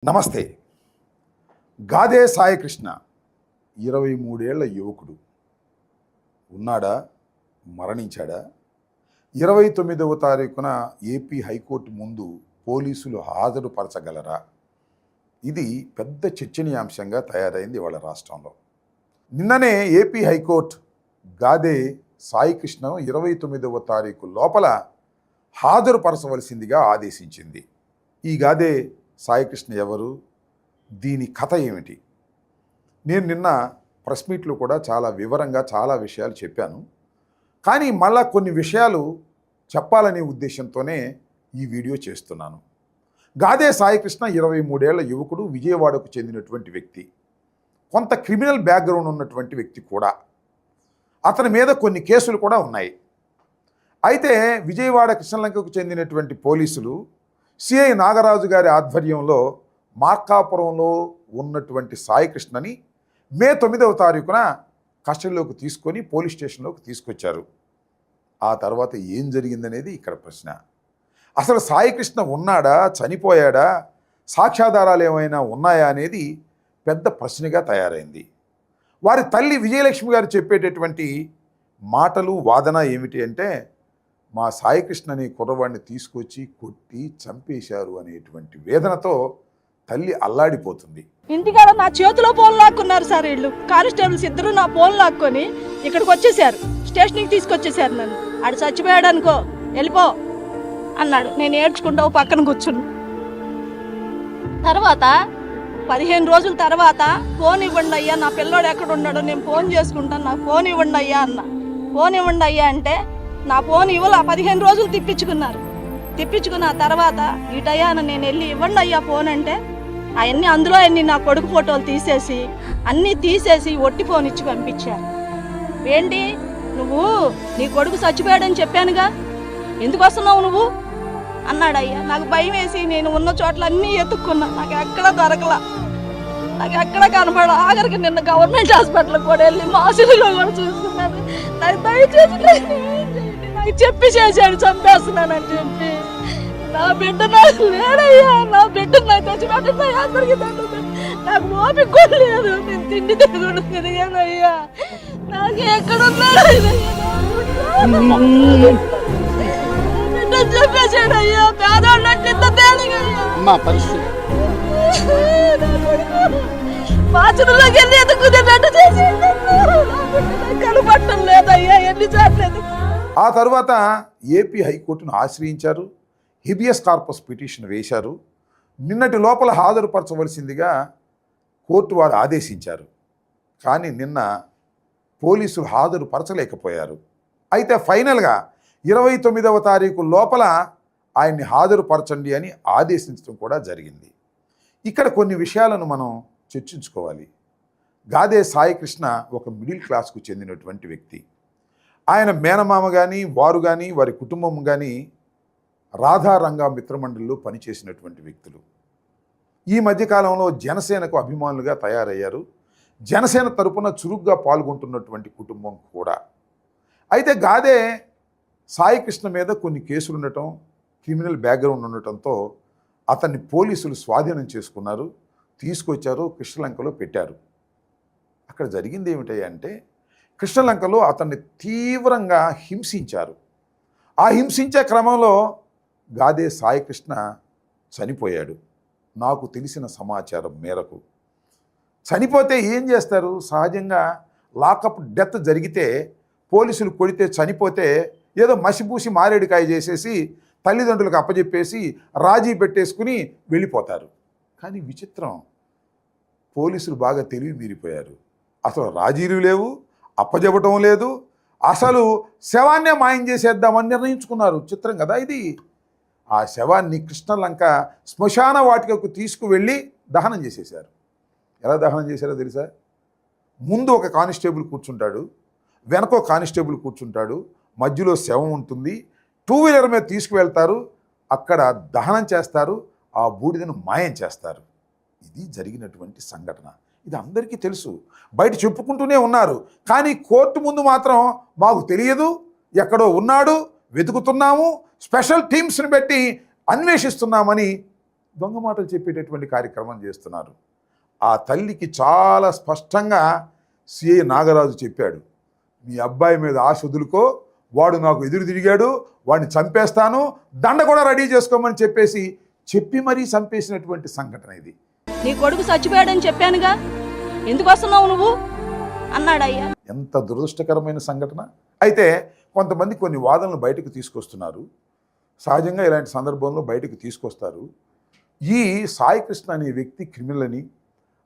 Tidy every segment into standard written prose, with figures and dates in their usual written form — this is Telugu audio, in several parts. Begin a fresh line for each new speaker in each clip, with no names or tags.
నమస్తే. గాదే సాయికృష్ణ 23 ఏళ్ల యువకుడు ఉన్నాడా, మరణించాడా? 29వ తారీఖున ఏపీ హైకోర్టు ముందు పోలీసులు హాజరుపరచగలరా? ఇది పెద్ద చర్చనీయాంశంగా తయారైంది వాళ్ళ రాష్ట్రంలో. నిన్ననే ఏపీ హైకోర్టు గాదే సాయికృష్ణ 29వ తారీఖు లోపల హాజరుపరచవలసిందిగా ఆదేశించింది. ఈ గాదే సాయికృష్ణ ఎవరు, దీని కథ ఏమిటి? నేను నిన్న ప్రెస్ మీట్లో కూడా చాలా వివరంగా చాలా విషయాలు చెప్పాను. కానీ మళ్ళా కొన్ని విషయాలు చెప్పాలనే ఉద్దేశంతోనే ఈ వీడియో చేస్తున్నాను. గాదే సాయికృష్ణ 23 ఏళ్ల యువకుడు, విజయవాడకు చెందినటువంటి వ్యక్తి, కొంత క్రిమినల్ బ్యాక్గ్రౌండ్ ఉన్నటువంటి వ్యక్తి కూడా. అతని మీద కొన్ని కేసులు కూడా ఉన్నాయి. అయితే విజయవాడ కృష్ణలంకకు చెందినటువంటి పోలీసులు సిఐ నాగరాజు గారి ఆధ్వర్యంలో మార్కాపురంలో ఉన్నటువంటి సాయికృష్ణని మే 9వ తారీఖున కస్టడీలోకి తీసుకొని పోలీస్ స్టేషన్లోకి తీసుకొచ్చారు. ఆ తర్వాత ఏం జరిగిందనేది ఇక్కడ ప్రశ్న. అసలు సాయికృష్ణ ఉన్నాడా, చనిపోయాడా, సాక్ష్యాధారాలు ఏమైనా ఉన్నాయా అనేది పెద్ద ప్రశ్నగా తయారైంది. వారి తల్లి విజయలక్ష్మి గారు చెప్పేటటువంటి మాటలు, వాదన ఏమిటి అంటే, మా సాయికృష్ణని కుర్రవాడిని తీసుకొచ్చి కొట్టి చంపేశారు అనేటువంటి వేదనతో తల్లి అల్లాడిపోతుంది.
ఇంటికాడ నా చేతిలో ఫోన్ లాక్కున్నారు సార్. వీళ్ళు కానిస్టేబుల్స్ ఇద్దరు నా ఫోన్ లాక్కొని ఇక్కడికి వచ్చేసారు, స్టేషన్కి తీసుకొచ్చేసారు. నన్ను ఆడు చచ్చిపోయాడు అనుకో, వెళ్ళిపో అన్నాడు. నేను ఏడ్చుకుంటా పక్కన కూర్చున్నా. తర్వాత 15 రోజుల తర్వాత ఫోన్ ఇవ్వండి అయ్యా, నా పిల్లోడు ఎక్కడ ఉన్నాడో నేను ఫోన్ చేసుకుంటాను, నాకు ఫోన్ ఇవ్వండి అయ్యా అన్న. ఫోన్ ఇవ్వండి అయ్యా అంటే నా ఫోన్ ఇవ్వాల. 15 రోజులు తిప్పించుకున్న తర్వాత ఇటయ్యాన నేను వెళ్ళి ఇవ్వండి అయ్యా ఫోన్ అంటే అవన్నీ అందులో అన్ని నా కొడుకు ఫోటోలు తీసేసి ఒట్టి ఫోన్ ఇచ్చి పంపించారు. ఏంటి నువ్వు నీ కొడుకు చచ్చిపోయాడని చెప్పానుగా, ఎందుకు వస్తున్నావు నువ్వు అన్నాడు. అయ్యా నాకు భయం వేసి నేను ఉన్న చోట్ల అన్నీ ఎత్తుక్కున్నా, నాకు ఎక్కడ దొరకలా, నాకు ఎక్కడ కనపడ. ఆఖరికి నిన్న గవర్నమెంట్ హాస్పిటల్కి కూడా వెళ్ళి మాసులుగా కూడా చూసుకున్నాను. నాకు దయచేసి చెప్పి చేశాడు, చంపేస్తున్నానని చెప్పి. నా బిడ్డ నాకు లేడయ్యా, నా బిడ్డ నాకు తెచ్చిపెట్టిన అందరికి నాకు ఓపిక కూడా లేదు. నేను తిండి తిరుగుడు తిరిగానయ్యా, నాకు ఎక్కడున్నాడు బిడ్డ చెప్పేశాడయ్యా. పేదవాళ్ళకి ఇంత తేలిగయ్యా బాచులోకి వెళ్ళి ఎదుకునే బిడ్డ చేసి కనపట్టం లేదయ్యా. ఎన్నిసార్లు
ఆ తర్వాత ఏపీ హైకోర్టును ఆశ్రయించారు, హిబియస్ కార్పస్ పిటిషన్ వేశారు. నిన్నటి లోపల హాజరుపరచవలసిందిగా కోర్టు వారు ఆదేశించారు. కానీ నిన్న పోలీసులు హాజరుపరచలేకపోయారు. అయితే ఫైనల్గా 29వ తారీఖు లోపల ఆయన్ని హాజరుపరచండి అని ఆదేశించడం కూడా జరిగింది. ఇక్కడ కొన్ని విషయాలను మనం చర్చించుకోవాలి. గాదే సాయికృష్ణ ఒక మిడిల్ క్లాస్కు చెందినటువంటి వ్యక్తి. ఆయన మేనమామ కానీ, వారు కానీ, వారి కుటుంబం కానీ రాధారంగా మిత్రమండలిలో పనిచేసినటువంటి వ్యక్తులు. ఈ మధ్యకాలంలో జనసేనకు అభిమానులుగా తయారయ్యారు. జనసేన తరపున చురుగ్గా పాల్గొంటున్నటువంటి కుటుంబం కూడా. అయితే గాదే సాయికృష్ణ మీద కొన్ని కేసులు ఉండటం, క్రిమినల్ బ్యాక్గ్రౌండ్ ఉండటంతో అతన్ని పోలీసులు స్వాధీనం చేసుకున్నారు, తీసుకొచ్చారు, కృష్ణలంకలో పెట్టారు. అక్కడ జరిగింది ఏమిటంటే, కృష్ణలంకలో అతన్ని తీవ్రంగా హింసించారు. ఆ హింసించే క్రమంలో గాదే సాయికృష్ణ చనిపోయాడు. నాకు తెలిసిన సమాచారం మేరకు చనిపోతే ఏం చేస్తారు? సహజంగా లాకప్ డెత్ జరిగితే, పోలీసులు కొడితే చనిపోతే ఏదో మసిపూసి మారేడుకాయ చేసేసి తల్లిదండ్రులకు అప్పచెప్పేసి రాజీ పెట్టేసుకుని వెళ్ళిపోతారు. కానీ విచిత్రం, పోలీసులు బాగా తెలివి మీరిపోయారు. అసలు రాజీలు లేవు, అప్పజెప్పటం లేదు, అసలు శవాన్నే మాయం చేసేద్దామని నిర్ణయించుకున్నారు. చిత్రం కదా ఇది. ఆ శవాన్ని కృష్ణలంక శ్మశాన వాటికకు తీసుకువెళ్ళి దహనం చేసేశారు. ఎలా దహనం చేశారో తెలుసా? ముందు ఒక కానిస్టేబుల్ కూర్చుంటాడు, వెనకో కానిస్టేబుల్ కూర్చుంటాడు, మధ్యలో శవం ఉంటుంది. 2 వీలర్ మీద తీసుకువెళ్తారు, అక్కడ దహనం చేస్తారు, ఆ బూడిదను మాయం చేస్తారు. ఇది జరిగినటువంటి సంఘటన. ఇది అందరికీ తెలుసు, బయట చెప్పుకుంటూనే ఉన్నారు. కానీ కోర్టు ముందు మాత్రం మాకు తెలియదు, ఎక్కడో ఉన్నాడు, వెతుకుతున్నాము, స్పెషల్ టీమ్స్ని పెట్టి అన్వేషిస్తున్నామని దొంగ మాటలు చెప్పేటటువంటి కార్యక్రమం చేస్తున్నారు. ఆ తల్లికి చాలా స్పష్టంగా సిఐ నాగరాజు చెప్పాడు, మీ అబ్బాయి మీద ఆశ వదులుకో, వాడు నాకు ఎదురు తిరిగాడు, వాడిని చంపేస్తాను, దండ కూడా రెడీ చేసుకోమని చెప్పి మరీ చంపేసినటువంటి సంఘటన ఇది.
నీ కొడుకు చచ్చిపోయాడని చెప్పానుగా, ఎందుకు వస్తున్నావు నువ్వు అన్నాడయ్యా. ఎంత
దురదృష్టకరమైన సంఘటన. అయితే కొంతమంది కొన్ని వాదనలు బయటకు తీసుకొస్తున్నారు. సహజంగా ఇలాంటి సందర్భంలో బయటకు తీసుకొస్తారు. ఈ సాయికృష్ణ అనే వ్యక్తి క్రిమినల్ అని,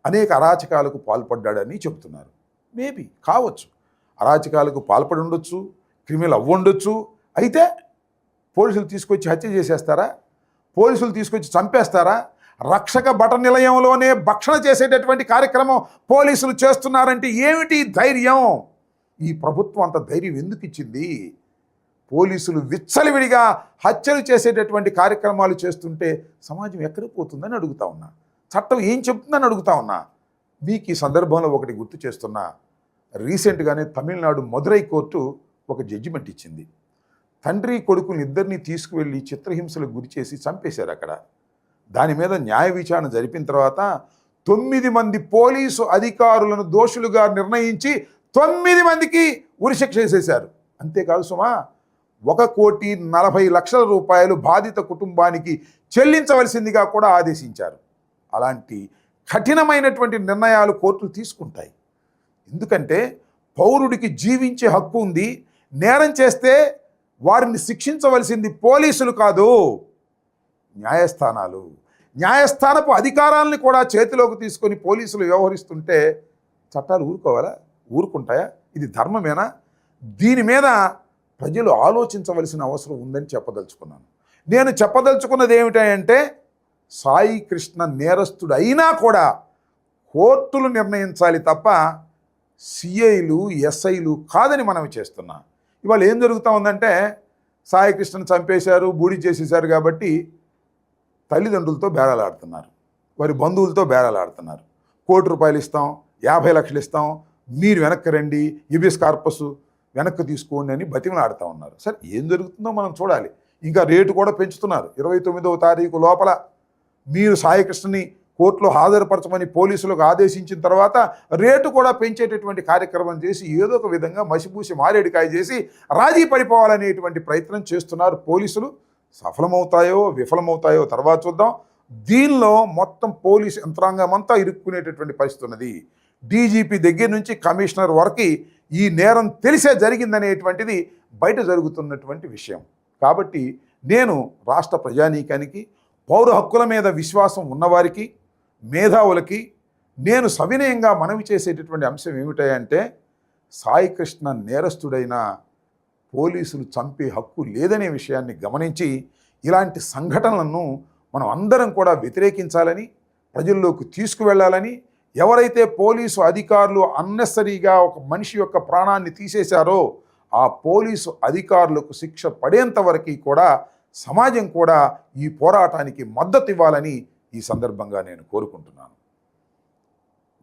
అనేక అరాచకాలకు పాల్పడ్డాడని చెబుతున్నారు. మేబీ కావచ్చు, అరాచకాలకు పాల్పడి ఉండొచ్చు, క్రిమినల్ అవ్వుండొచ్చు. అయితే పోలీసులు తీసుకొచ్చి హత్య చేసేస్తారా? పోలీసులు తీసుకొచ్చి చంపేస్తారా? రక్షక భట నిలయంలోనే భక్షణ చేసేటటువంటి కార్యక్రమం పోలీసులు చేస్తున్నారంటే ఏమిటి ధైర్యం? ఈ ప్రభుత్వం అంత ధైర్యం ఎందుకు ఇచ్చింది? పోలీసులు విచ్చలవిడిగా హత్యలు చేసేటటువంటి కార్యక్రమాలు చేస్తుంటే సమాజం ఎక్కడికి పోతుందని అడుగుతా ఉన్నా. చట్టం ఏం చెప్తుందని అడుగుతా ఉన్నా. మీకు ఈ సందర్భంలో ఒకటి గుర్తు చేస్తున్నా. రీసెంట్గానే తమిళనాడు మదురై కోర్టు ఒక జడ్జిమెంట్ ఇచ్చింది. తండ్రి కొడుకుని ఇద్దరిని తీసుకువెళ్ళి చిత్రహింసలకు గురి చేసి చంపేశారు అక్కడ. దాని మీద న్యాయ విచారణ జరిపిన తర్వాత 9 మంది పోలీసు అధికారులను దోషులుగా నిర్ణయించి 9 మందికి ఉరిశిక్ష వేసేశారు. అంతేకాదు సుమా, 1,40,00,000 రూపాయలు బాధిత కుటుంబానికి చెల్లించవలసిందిగా కూడా ఆదేశించారు. అలాంటి కఠినమైనటువంటి నిర్ణయాలు కోర్టులు తీసుకుంటాయి. ఎందుకంటే పౌరుడికి జీవించే హక్కు ఉంది. నేరం చేస్తే వారిని శిక్షించవలసింది పోలీసులు కాదు, న్యాయస్థానాలు. న్యాయస్థానపు అధికారాలను కూడా చేతిలోకి తీసుకొని పోలీసులు వ్యవహరిస్తుంటే చట్టాలు ఊరుకుంటాయా? ఇది ధర్మమేనా? దీని మీద ప్రజలు ఆలోచించవలసిన అవసరం ఉందని చెప్పదలుచుకున్నాను. నేను చెప్పదలుచుకున్నది ఏమిటంటే, సాయి కృష్ణ నేరస్తుడు అయినా కూడా కోర్టులు నిర్ణయించాలి తప్ప సిఐలు ఎస్ఐలు కాదని మనవి చేస్తున్నా. ఇవాళ ఏం జరుగుతూ ఉందంటే, సాయి కృష్ణను చంపేశారు, బూడి చేసేశారు కాబట్టి తల్లిదండ్రులతో బేరాలాడుతున్నారు, వారి బంధువులతో బేరాలాడుతున్నారు. ₹1,00,00,000 ఇస్తాం, 50 లక్షలు ఇస్తాం, మీరు వెనక్కి రండి, హిబియస్ కార్పస్ వెనక్కి తీసుకోండి అని బతిమలాడుతూ ఉన్నారు. సరే, ఏం జరుగుతుందో మనం చూడాలి. ఇంకా రేటు కూడా పెంచుతున్నారు. 29వ తారీఖు లోపల మీరు సాయికృష్ణని కోర్టులో హాజరుపరచమని పోలీసులకు ఆదేశించిన తర్వాత రేటు కూడా పెంచేటటువంటి కార్యక్రమం చేసి ఏదో ఒక విధంగా మసిపూసి మారేడికాయ చేసి రాజీ పడిపోవాలనేటువంటి ప్రయత్నం చేస్తున్నారు పోలీసులు. సఫలమవుతాయో విఫలమవుతాయో తర్వాత చూద్దాం. దీనిలో మొత్తం పోలీసు యంత్రాంగం అంతా ఇరుక్కునేటటువంటి పరిస్థితి ఉన్నది. డీజీపీ దగ్గర నుంచి కమిషనర్ వరకు ఈ నేరం తెలిసే జరిగిందనేటువంటిది బయట జరుగుతున్నటువంటి విషయం. కాబట్టి నేను రాష్ట్ర ప్రజానీకానికి, పౌర హక్కుల మీద విశ్వాసం ఉన్నవారికి, మేధావులకి నేను సవినయంగా మనవి చేసేటటువంటి అంశం ఏమిటంటే, సాయికృష్ణ నేరస్తుడైన పోలీసులు చంపే హక్కు లేదనే విషయాన్ని గమనించి ఇలాంటి సంఘటనలను మనం అందరం కూడా వ్యతిరేకించాలని, ప్రజల్లోకి తీసుకువెళ్ళాలని, ఎవరైతే పోలీసు అధికారులు అన్నెసరీగా ఒక మనిషి యొక్క ప్రాణాన్ని తీసేశారో ఆ పోలీసు అధికారులకు శిక్ష పడేంత వరకు కూడా సమాజం కూడా ఈ పోరాటానికి మద్దతు ఇవ్వాలని ఈ సందర్భంగా నేను కోరుకుంటున్నాను.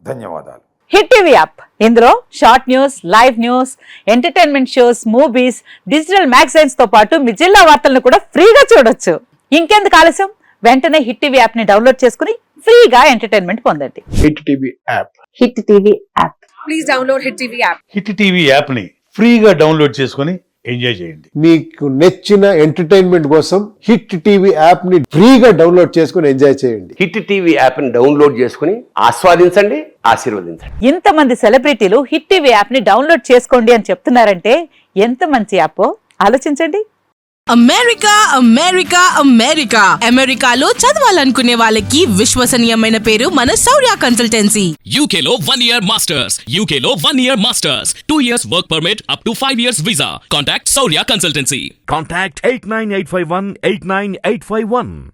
ధన్యవాదాలు.
హిట్ టీవీ యాప్, ఇందులో short news, live news, entertainment shows, movies, digital magazines తో పాటు మీ జిల్లా వార్తలను కూడా ఫ్రీగా చూడొచ్చు. ఇంకెందుకు ఆలస్యం, వెంటనే హిట్ టీవీ యాప్ ని డౌన్లోడ్ చేసుకుని ఫ్రీగా ఎంటర్టైన్మెంట్ పొందండి.
Hit TV app.
Hit TV app.
Please download hit TV app.
Hit TV app ని ఫ్రీగా డౌన్లోడ్ చేసుకుని ఎంజాయ్ చేయండి.
మీకు నచ్చిన ఎంటర్టైన్మెంట్ కోసం హిట్ టీవీ యాప్ ని ఫ్రీగా డౌన్లోడ్ చేసుకుని ఎంజాయ్ చేయండి.
హిట్ టీవీ యాప్ ని డౌన్లోడ్ చేసుకుని ఆస్వాదించండి, ఆశీర్వదించండి.
ఇంతమంది సెలబ్రిటీలు హిట్ టీవీ యాప్ ని డౌన్లోడ్ చేసుకోండి అని చెప్తున్నారంటే ఎంత మంచి యాప్ ఆలోచించండి.
అమెరికా అమెరికా అమెరికా అమెరికాలో చదవాలనుకునే వాళ్ళకి విశ్వసనీయమైన పేరు మన శౌర్య కన్సల్టెన్సీ.
UK లో 1 year masters. UK లో 1 year masters. 2 years work permit up to 5 years visa. Contact Saurya Consultancy.
Contact 89851 89851.